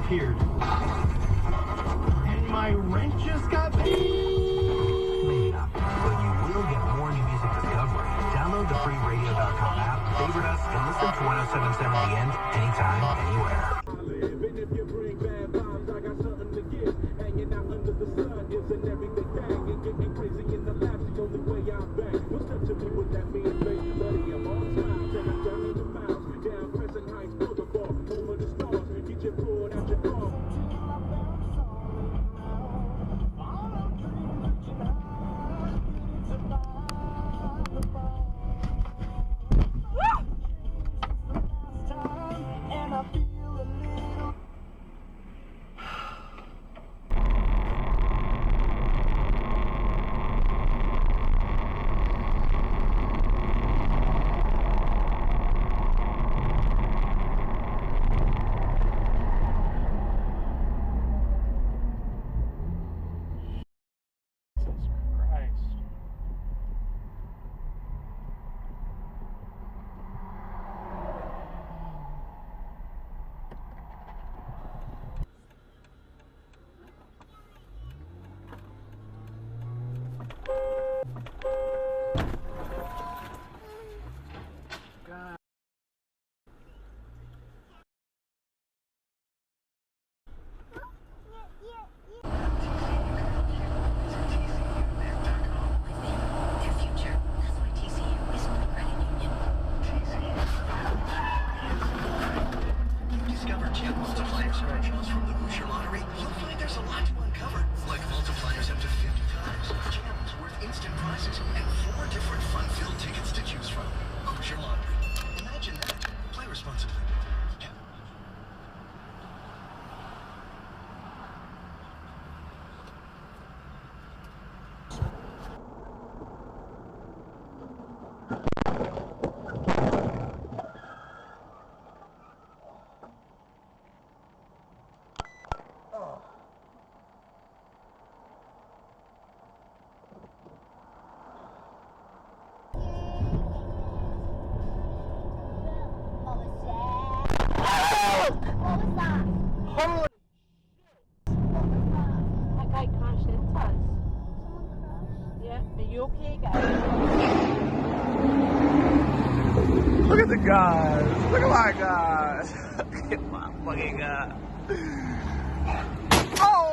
disappeared. And my rent just got paid. Maybe not, but you will get more new music discovery. Download the free radio.com app, favorite us, and listen to 1077 The End anytime, anywhere. And if you bring bad vibes, I got something to give. Hanging out under the sun is an everyday thing. And getting crazy in the lab's the only way I'm back. What's up to me with that mean face? Buddy, I'm on time. And I'm down in the miles. Down Crescent Heights Boulevard. Over the stars. Get your food out your car. Look at the guys. Look at my guys. Look at my fucking guy. Oh!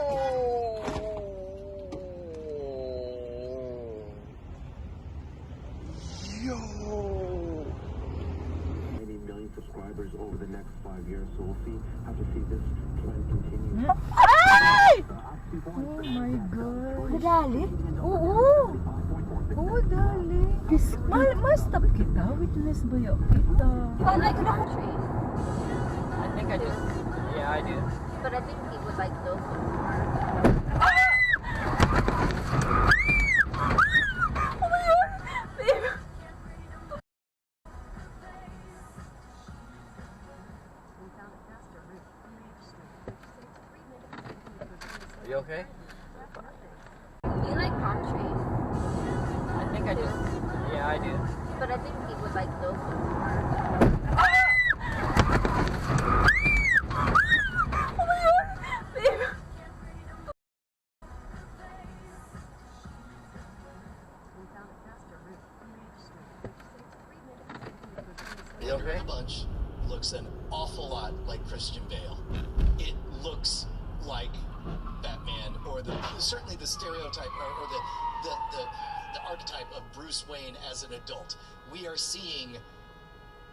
90 million subscribers over the next 5 years, so we'll see how to see this trend continue. Ay! Oh my God. Madali? Oo. Oo, dali. Ma-stop kita. Witness ba yun? Kita. But like the country. I think I just, yeah, I do. But I think he would like those ones more. Are you okay? You like palm trees. I think I just, yeah, I do. But I think he would like those ones more. Are you okay? Bunch looks an awful lot like Christian Bale. It looks like Batman, or certainly the stereotype, or the archetype of Bruce Wayne as an adult. We are seeing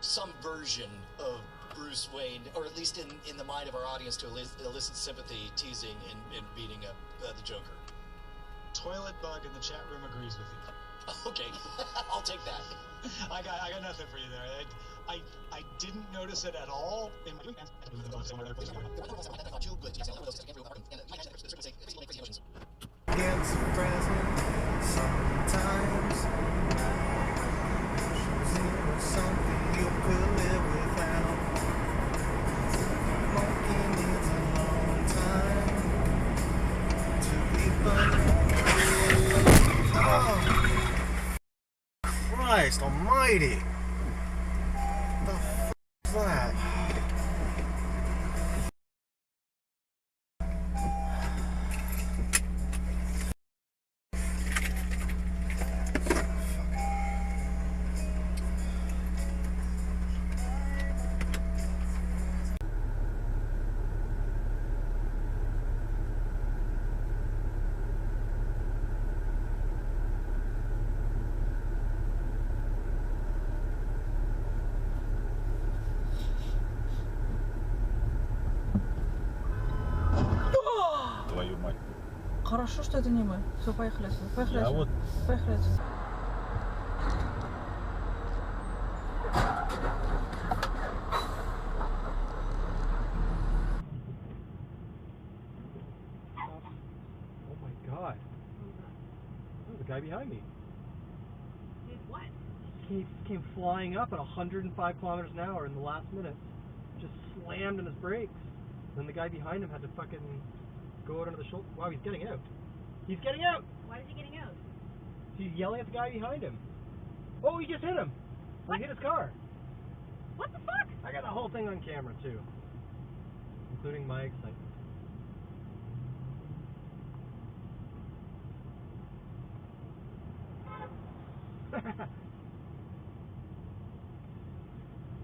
some version of Bruce Wayne, or at least in the mind of our audience, to elicit sympathy, teasing, and beating up the Joker. Toilet bug in the chat room agrees with you. Okay, I'll take that. I got nothing for you there. I didn't notice it at all in my It's present sometimes. Zero something you could live without. Walking needs a long time to be fun. Oh, Christ Almighty! The f is that? Хорошо, что это не мы. Все, поехали отсюда. Поехали Я отсюда. вот- Поехали отсюда. Oh my god. Oh, the guy behind me. Did what? He came flying up at 105 kilometers an hour in the last minute. Just slammed on his brakes. Then the guy behind him had to fucking go out under the shoulder. Wow, he's getting out. He's getting out! Why is he getting out? He's yelling at the guy behind him. Oh, he just hit him! He hit his car. What the fuck? I got the whole thing on camera too. Including my excitement.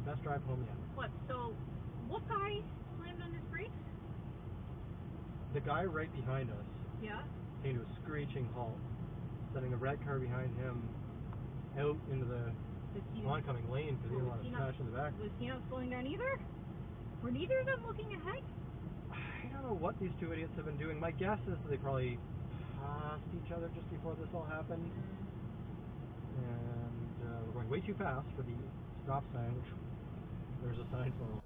Best drive home yet. What? So, what guy slammed on his brakes? The guy right behind us Yeah. came to a screeching halt, sending the red car behind him out into the Was he, oncoming lane because he didn't was want he to not- smash in the back. Was he not slowing down either? Were neither of them looking ahead? I don't know what these two idiots have been doing. My guess is that they probably passed each other just before this all happened. And we're going way too fast for the stop sign, which there's a sign for.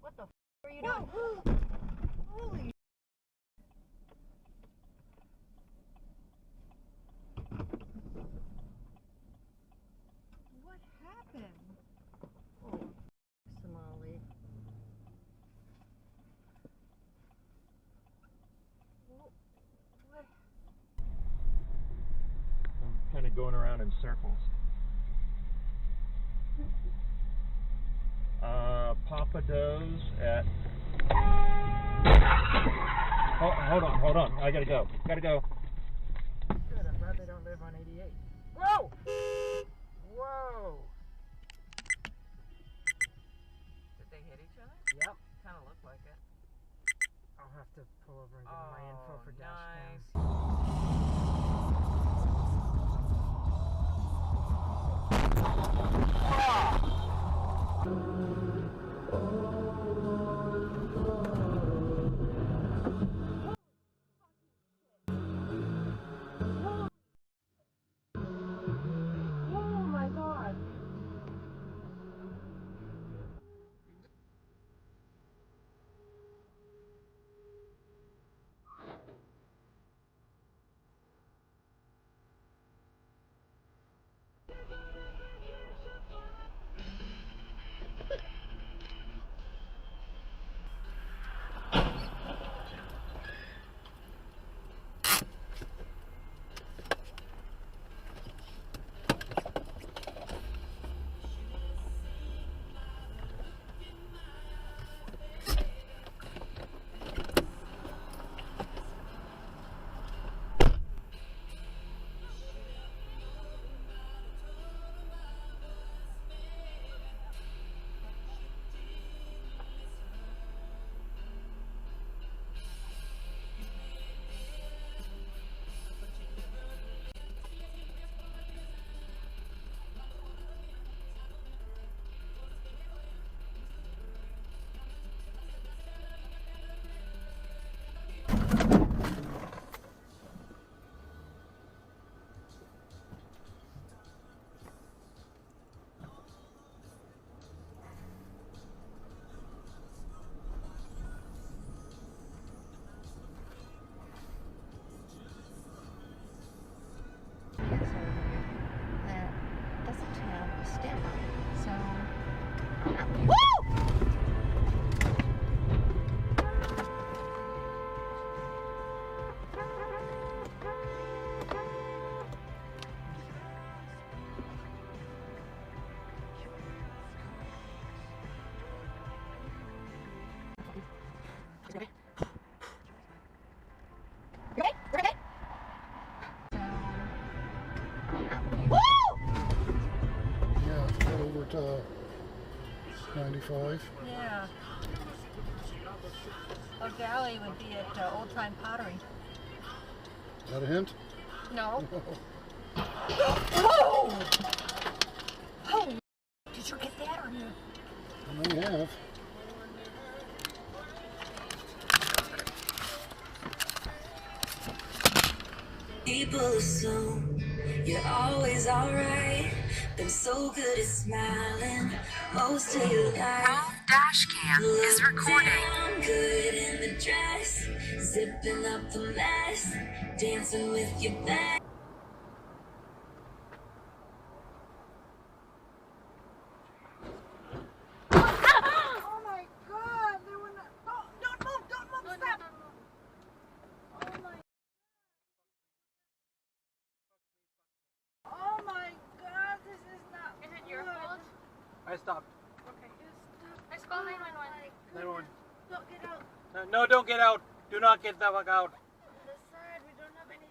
What the f are you doing? Holy. What happened? Oh, Somali. What? I'm kind of going around in circles. Papa Do's at. Hold on. I gotta go. Good, I'm glad they don't live on 88. Whoa! Whoa! Did they hit each other? Yep. Kind of looked like it. I'll have to pull over and give them my info for dash nice. cams. Oh my god. 25. Yeah. A galley would be at Old Time Pottery. Is that a hint? No. Whoa! Oh! Did you get that on you? I may have. People assume you're always alright. Been so good at smiling most of your life. Rove dash cam is recording. Down good in the dress, zipping up a mess, dancing with your best. Oh my God! They were not. Oh, don't move! Don't move! Stop! Oh my. Oh my God! This is not. Is it your fault? I stopped. Okay. Let's call 911. 911. Don't get out. No, don't get out. Do not get the fuck out. On the side, we don't have any.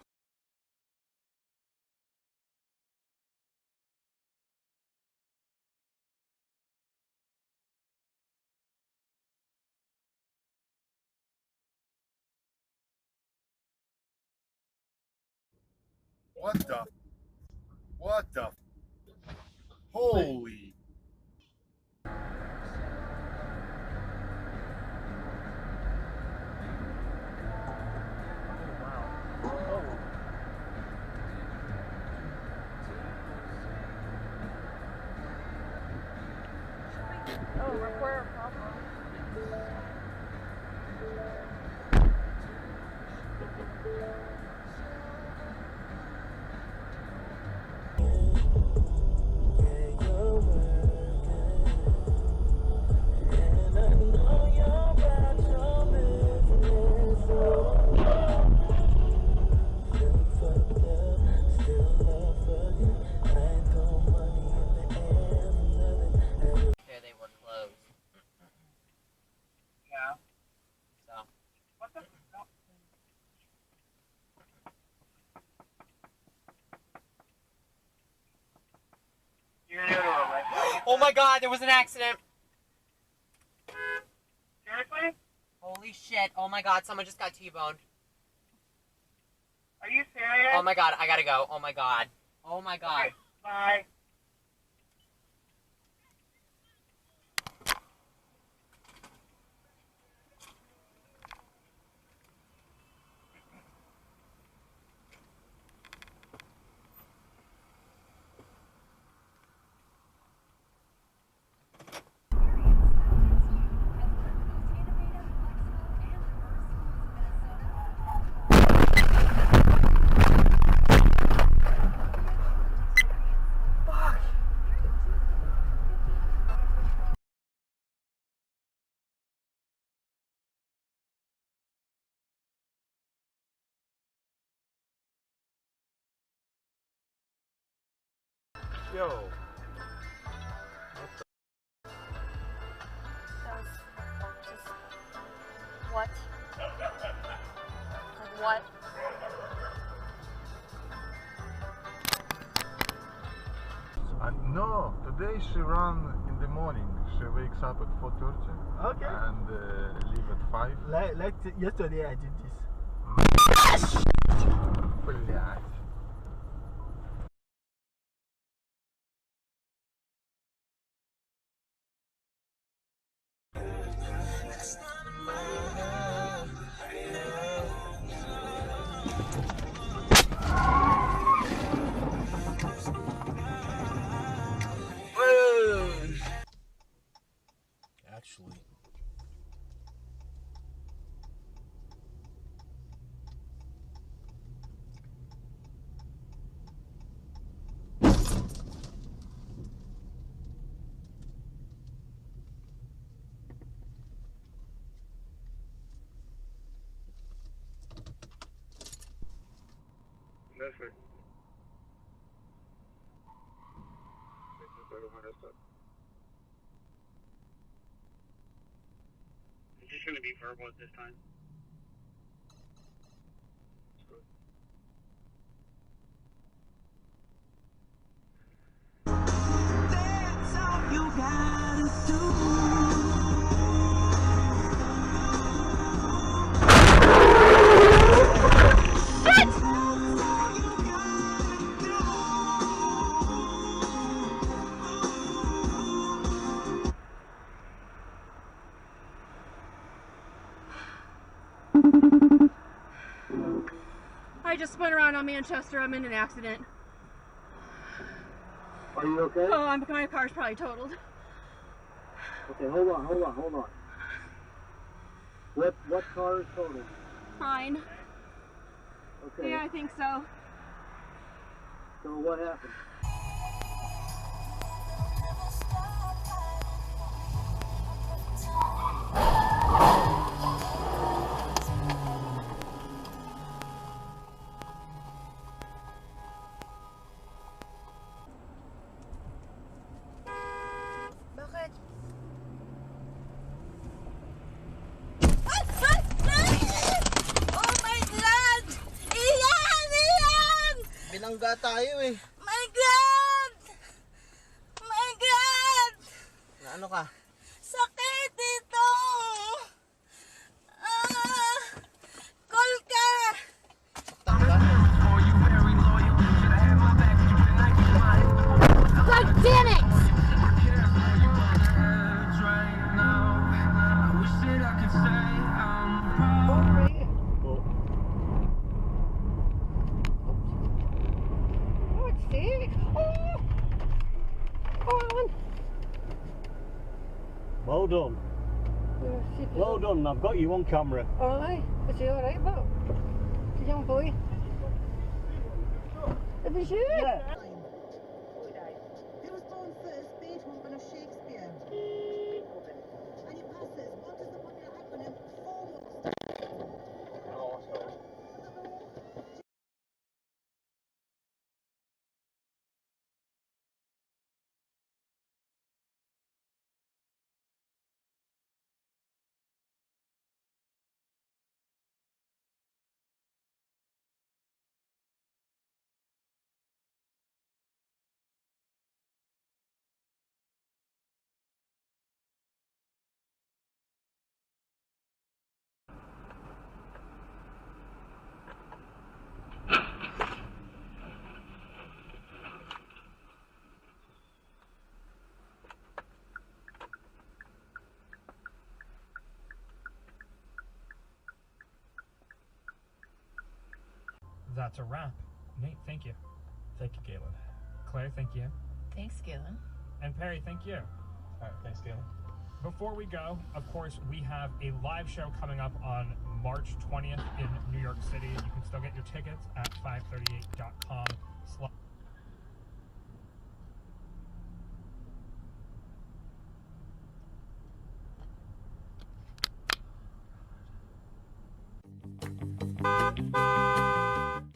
What the? What the? Holy. Oh, record a problem. They were closed. Yeah. So. What the? No. You're new to it, right? Oh my God, there was an accident. Seriously? Holy shit. Oh my God, someone just got T-boned. Are you serious? Oh my God, I gotta go. Oh my God. Oh my God. Okay, bye. Yo. What? What? No, today she ran in the morning. She wakes up at 4:30. Okay. And leave at 5. Like yesterday I did this. Блядь. Actually. Listen. It's just going to be verbal at this time. That's all you gotta do. I just spun around on Manchester. I'm in an accident. Are you okay? Oh, my car's probably totaled. Okay, hold on. What car is totaled? Mine. Okay. Yeah, I think so. So what happened? Bakit? Oh my God! Iyan! Binangga tayo eh. My God! My God! Na ano ka? Sakit dito! Call ka! God damn it! Oh, it's sick! Oh! Oh, Well done. Well done. I've got you on camera. alright. Is he alright, Bob? It's a young boy. Is he sure? Yeah. Who was born first, Beethoven or Shakespeare? And your passes, what is the popular acronym FORMOST? That's a wrap. Nate, thank you. Thank you, Galen. Claire, thank you. Thanks, Galen. And Perry, thank you. All right, thanks, Galen. Before we go, of course, we have a live show coming up on March 20th in New York City. You can still get your tickets at 538.com.